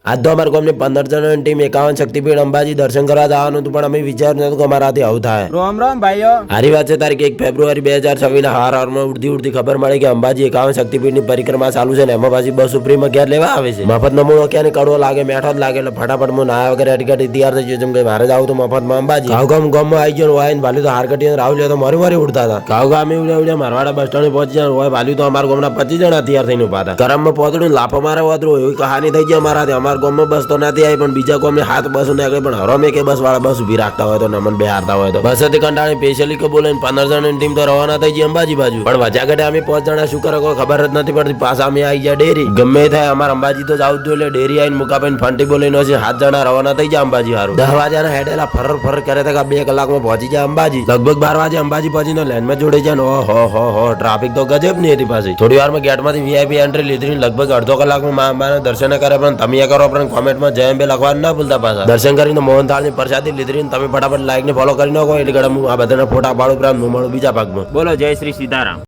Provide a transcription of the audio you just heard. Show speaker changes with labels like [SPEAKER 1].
[SPEAKER 1] આજ તો અમારા ગામની 15 જણાની ટીમ 51 શક્તિપીઠ અંબાજી દર્શન કરવા જવાનું હતું, પણ અમે વિચાર્યું નતું કે અમારાથી આવું થાય.
[SPEAKER 2] રામ રામ ભાઈઓ.
[SPEAKER 1] હારી વાત છે. તારીખ 1 ફેબ્રુઆરી 2026 ના હવારમાં ઉડતી ખબર મળી કે અંબાજી 51 શક્તિપીઠની પરિક્રમા ચાલુ છે ને એમાં પાછી બસ ઉપરીમાં ઘેર લેવા આવે છે. મફત નમૂનો ક્યાં કડવો લાગે, મેઠો જ લાગે, એટલે ફટાફટ હું નાયા વગર અટકાટી તૈયાર થઈ ગયો. જેમ કે મારે જ આવું તો મફતમાં અંબાજી ગામમાં આવી ગયો હોય ને વાલી તો હાર કટી રાહુલ તો મારી ઉડતા હતા. ગામે ઉડ્યા મારવાડા બસ સ્ટેન્ડ પહોંચી જાય હોય વાલી તો અમારા ગામના 25 જણા તૈયાર થઈને ઉભા હતા. કરમમાં પહોંચડું લાફો મારે વાતરું એવી કહાની થઈ ગઈ અમારાથી. અમારા ગામમાં બસ તો નથી આવી, પણ બીજા ગામની હાથ બસ નીકળે, પણ હરોમે કે બસ વાળા બસ ઉભી રાખતા હોય તો નમન બે હારતા હોય તો બસથી કંટાળી સ્પેશિયલી કે બોલે 15 જણાની ટીમ તો રવાના થઈ ગઈ અંબાજી બાજુ. પણ વજાગટે અમે 5 જણા શું કરે કોઈ ખબર જ નથી પડતી. પાછા અમે આવી ગયા ડેરી. ગમે થાય અમારા અંબાજી તો જાવ જોઈએ. ડેરી આવીને મુકાભાઈ ફંટી બોલીને 7 જણા રવાના થઈ ગયા અંબાજી હારું. 10 વાગ્યાના હેડેલા ફર કરે કે 2 કલાકમાં પહોંચી જાય અંબાજી. લગભગ 12 વાગે અંબાજી પહોંચીને લાઈનમાં જોડે જાય. ઓહો ટ્રાફિક તો ગજબ ની હતી પાછી. થોડી વારમાં ગેટમાંથી વીઆઈપી એન્ટ્રી લીધી. લગભગ અડધો કલાકમાં મા અંબાના દર્શન કરે. પણ તમે કરો પણ કોમેન્ટમાં જય અંબે લખવાનું ના ભૂલતા. પાછા દર્શન કરીને મોહનથાળની પ્રસાદી લીધી. તમે ફટાફટ લાઈક ને ફોલો કરી નાખો એટલે હું આ બધાના ફોટા પાડું. હું મળું બીજા ભાગમાં.
[SPEAKER 2] બોલો જય શ્રી સીતારામ.